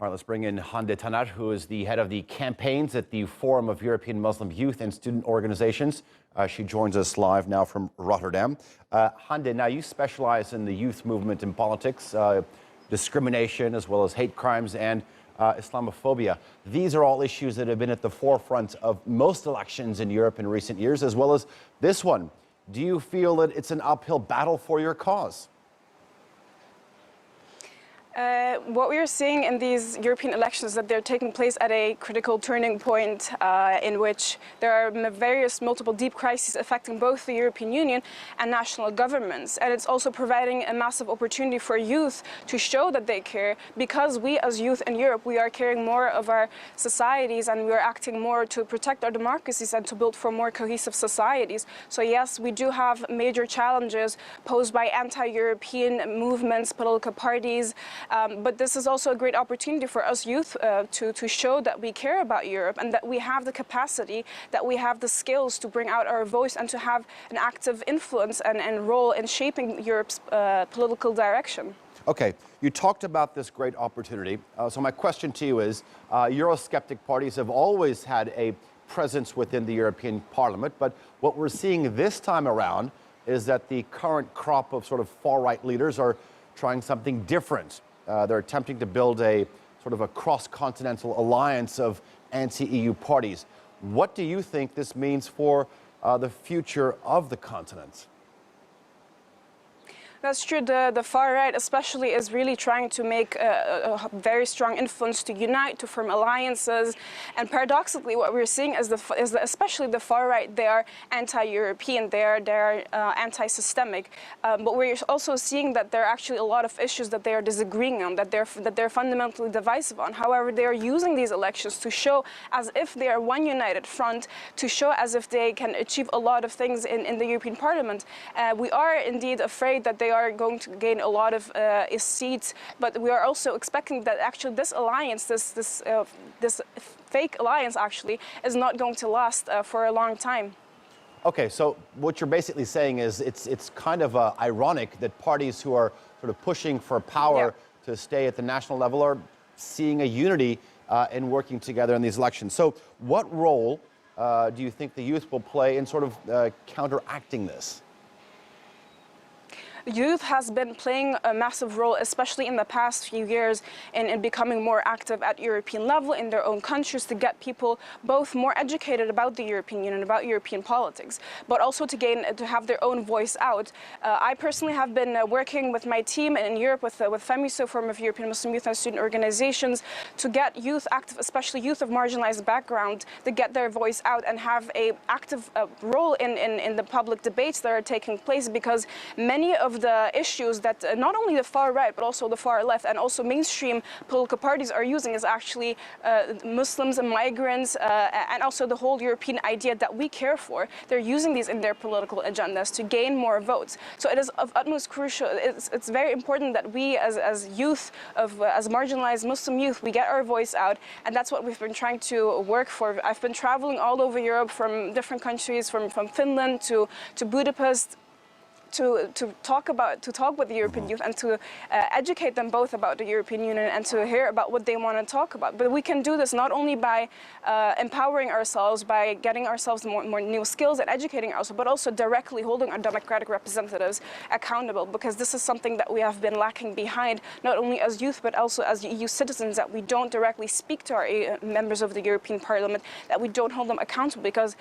All right, let's bring in Hande Taner, who is the head of the campaigns at the Forum of European Muslim Youth and Student Organizations. She joins us live now from Rotterdam. Hande, now you specialize in the youth movement in politics, discrimination, as well as hate crimes and Islamophobia. These are all issues that have been at the forefront of most elections in Europe in recent years, as well as this one. Do you feel that it's an uphill battle for your cause? What we are seeing in these European elections is that they're taking place at a critical turning point in which there are various multiple deep crises affecting both the European Union and national governments. And it's also providing a massive opportunity for youth to show that they care, because we as youth in Europe, we are caring more of our societies and we are acting more to protect our democracies and to build for more cohesive societies. So yes, we do have major challenges posed by anti-European movements, political parties, but this is also a great opportunity for us youth to show that we care about Europe and that we have the capacity, that we have the skills to bring out our voice and to have an active influence and role in shaping Europe's political direction. Okay, you talked about this great opportunity. So my question to you is, Eurosceptic parties have always had a presence within the European Parliament, but what we're seeing this time around is that the current crop of sort of far-right leaders are trying something different. They're attempting to build a sort of a cross-continental alliance of anti-EU parties. What do you think this means for the future of the continent? That's true. The far right especially is really trying to make a very strong influence to unite, to form alliances. And paradoxically, what we're seeing is especially the far right, they are anti-European, they're anti-systemic. But we're also seeing that there are actually a lot of issues that they are disagreeing on, that they're fundamentally divisive on. However, they are using these elections to show as if they are one united front, to show as if they can achieve a lot of things in the European Parliament. We are indeed afraid that they are going to gain a lot of seats, but we are also expecting that actually this alliance, this fake alliance actually, is not going to last for a long time. Okay, so what you're basically saying is it's kind of ironic that parties who are sort of pushing for power to stay at the national level are seeing a unity in working together in these elections. So what role do you think the youth will play in sort of counteracting this? Youth has been playing a massive role, especially in the past few years, in becoming more active at European level in their own countries, to get people both more educated about the European Union, about European politics, but also to have their own voice out. I personally have been working with my team in Europe with FEMYSO, Forum of European Muslim Youth and Student Organizations, to get youth active, especially youth of marginalized background, to get their voice out and have an active role in the public debates that are taking place, because many of the issues that not only the far right but also the far left and also mainstream political parties are using is actually Muslims and migrants and also the whole European idea that we care for. They're using these in their political agendas to gain more votes. So it is of utmost crucial. It's very important that we as youth, as marginalized Muslim youth, we get our voice out, and that's what we've been trying to work for. I've been traveling all over Europe, from different countries, from Finland to Budapest, to talk with the European youth and to educate them both about the European Union and to hear about what they want to talk about. But we can do this not only by empowering ourselves, by getting ourselves more new skills and educating ourselves, but also directly holding our democratic representatives accountable, because this is something that we have been lacking behind, not only as youth but also as EU citizens, that we don't directly speak to our members of the European Parliament, that we don't hold them accountable. Because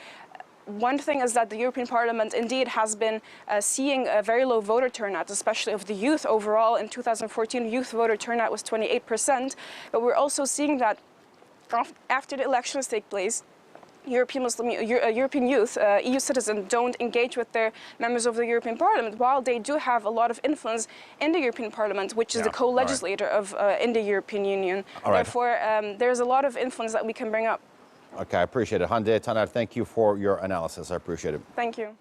one thing is that the European Parliament indeed has been seeing a very low voter turnout, especially of the youth. Overall, in 2014, youth voter turnout was 28%. But we're also seeing that after the elections take place, European youth, EU citizens, don't engage with their members of the European Parliament, while they do have a lot of influence in the European Parliament, which is the co-legislator in the European Union. Therefore, there's a lot of influence that we can bring up. Okay, I appreciate it. Hande Taner, thank you for your analysis. I appreciate it. Thank you.